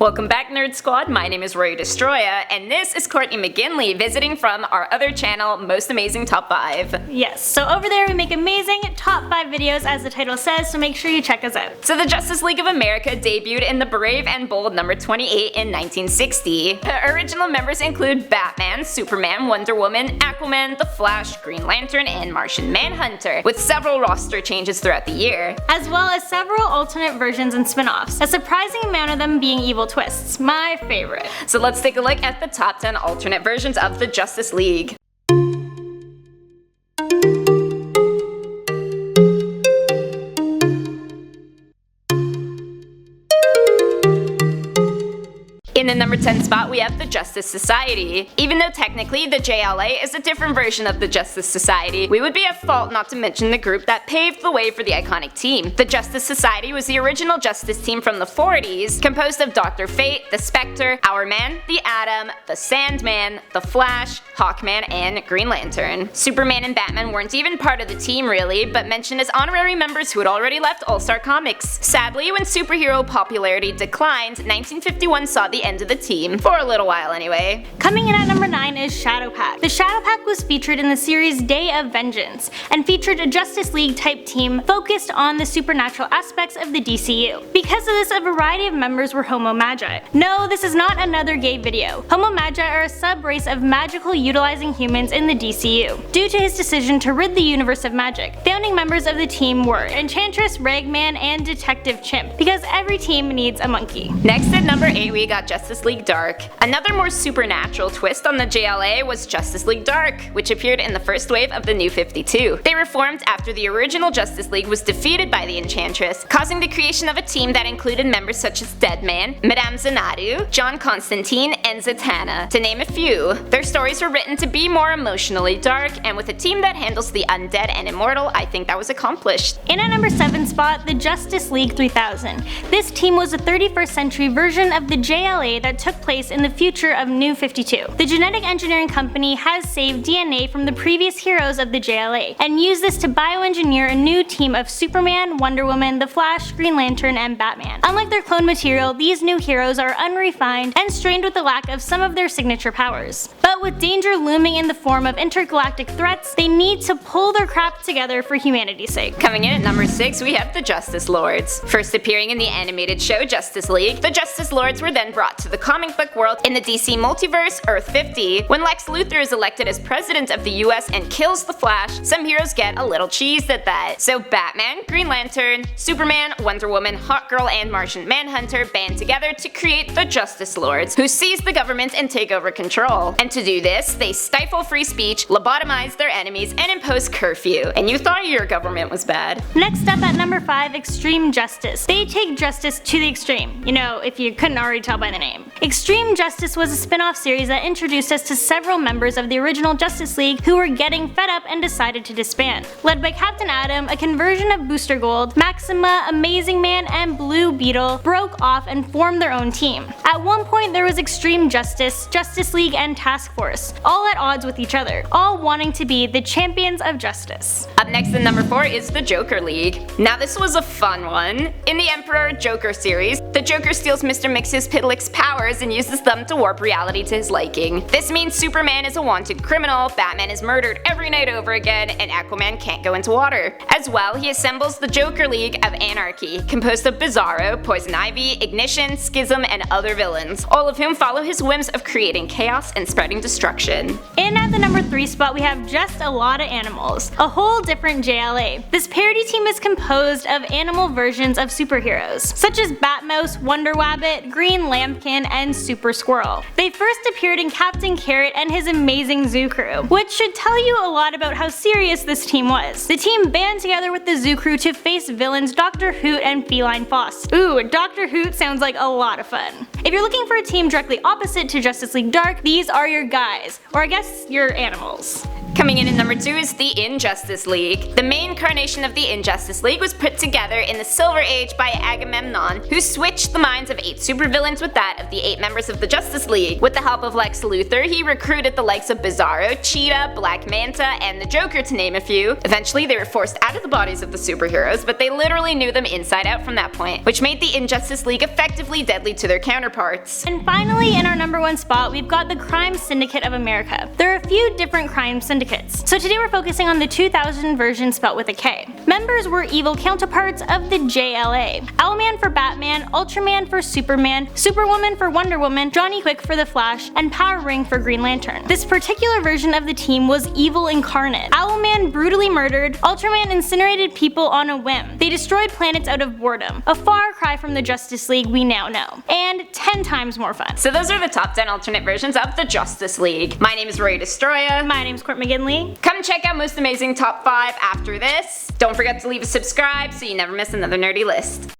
Welcome back, Nerd Squad. My name is Rory Destroya, and this is Courtney McGinley visiting from our other channel, Most Amazing Top 5. Yes, so over there we make amazing top 5 videos as the title says, so make sure you check us out. So the Justice League of America debuted in the brave and bold number 28 in 1960. The original members include Batman, Superman, Wonder Woman, Aquaman, The Flash, Green Lantern, and Martian Manhunter, with several roster changes throughout the year. As well as several alternate versions and spin-offs, a surprising amount of them being evil twists, my favorite. So let's take a look at the top 10 alternate versions of the Justice League. In the number 10 spot, we have the Justice Society. Even though technically the JLA is a different version of the Justice Society, we would be at fault not to mention the group that paved the way for the iconic team. The Justice Society was the original Justice team from the 40s, composed of Dr. Fate, the Spectre, Our Man, the Atom, the Sandman, the Flash, Hawkman, and Green Lantern. Superman and Batman weren't even part of the team really, but mentioned as honorary members who had already left All-Star Comics. Sadly, when superhero popularity declined, 1951 saw the end of the team, for a little while anyway. Coming in at number 9 is SHADOWPACT. The SHADOWPACT was featured in the series Day of Vengeance, and featured a Justice League type team focused on the supernatural aspects of the DCU. Because of this, a variety of members were Homo Magi. No, this is not another gay video. Homo Magi are a sub-race of magical utilizing humans in the DCU. Due to his decision to rid the universe of magic, founding members of the team were Enchantress, Ragman, and Detective Chimp, because every team needs a monkey. Next at number 8 we got Justice League Dark. Another more supernatural twist on the JLA was Justice League Dark, which appeared in the first wave of the New 52. They were formed after the original Justice League was defeated by the Enchantress, causing the creation of a team that included members such as Deadman, Madame Xanadu, John Constantine, and Zatanna, to name a few. Their stories were written to be more emotionally dark, and with a team that handles the undead and immortal, I think that was accomplished. In at number 7 spot, the Justice League 3000. This team was a 31st century version of the JLA that took place in the future of New 52. The genetic engineering company has saved DNA from the previous heroes of the JLA, and used this to bioengineer a new team of Superman, Wonder Woman, The Flash, Green Lantern, and Batman. Unlike their clone material, these new heroes are unrefined and strained with the lack of some of their signature powers. But with danger looming in the form of intergalactic threats, they need to pull their crap together for humanity's sake. Coming in at number 6 we have the Justice Lords. First appearing in the animated show Justice League, the Justice Lords were then brought to the comic book world in the DC multiverse Earth 50. When Lex Luthor is elected as president of the US and kills the Flash, some heroes get a little cheesed at that. So Batman, Green Lantern, Superman, Wonder Woman, Hawkgirl, and Martian Manhunter band together to create the Justice Lords, who seize the government and take over control. And to do this, they stifle free speech, lobotomize their enemies, and impose curfew. And you thought your government was bad. Next up at number 5, Extreme Justice. They take justice to the extreme, you know, if you couldn't already tell by the name. Extreme Justice was a spin-off series that introduced us to several members of the original Justice League who were getting fed up and decided to disband. Led by Captain Atom, a conversion of Booster Gold, Maxima, Amazing Man, and Blue Beetle broke off and formed their own team. At one point there was Extreme Justice, Justice League, and Task Force, all at odds with each other, all wanting to be the champions of justice. Up next at number 4 is the Joker League. Now this was a fun one. In the Emperor Joker series, the Joker steals Mr. Mxyzptlk's powers and uses them to warp reality to his liking. This means Superman is a wanted criminal, Batman is murdered every night over again, and Aquaman can't go into water. As well, he assembles the Joker League of Anarchy, composed of Bizarro, Poison Ivy, Ignition, Schism, and other villains, all of whom follow his whims of creating chaos and spreading destruction. In at the number 3 spot we have Just a Lotta Animals, a whole different JLA. This parody team is composed of animal versions of superheroes, such as Batmouse, Wonder Wabbit, Green Lambkin, and Super Squirrel. They first appeared in Captain Carrot and his amazing zoo crew, which should tell you a lot about how serious this team was. The team band together with the zoo crew to face villains Dr. Hoot and Feline Foss. Ooh, Dr. Hoot sounds like a lot of fun. If you're looking for a team directly opposite to Justice League Dark, these are your guys, or I guess your animals. Coming in at number 2 is the Injustice League. The main incarnation of the Injustice League was put together in the Silver Age by Agamemnon, who switched the minds of 8 supervillains with that of the 8 members of the Justice League. With the help of Lex Luthor, he recruited the likes of Bizarro, Cheetah, Black Manta, and the Joker to name a few. Eventually they were forced out of the bodies of the superheroes, but they literally knew them inside out from that point, which made the Injustice League effectively deadly to their counterparts. And finally, in our number 1 spot, we've got the Crime Syndicate of America. There are a few different crime syndicates, so today we're focusing on the 2000 version spelt with a K. Members were evil counterparts of the JLA. Owlman for Batman, Ultraman for Superman, Superwoman for Wonder Woman, Johnny Quick for the Flash, and Power Ring for Green Lantern. This particular version of the team was evil incarnate. Owlman brutally murdered, Ultraman incinerated people on a whim. They destroyed planets out of boredom. A far cry from the Justice League we now know. And 10 times more fun. So those are the top 10 alternate versions of the Justice League. My name is Rory Destroya. My name's Court McGinley. Come check out Most Amazing Top 5 after this. Don't forget to leave a subscribe so you never miss another nerdy list.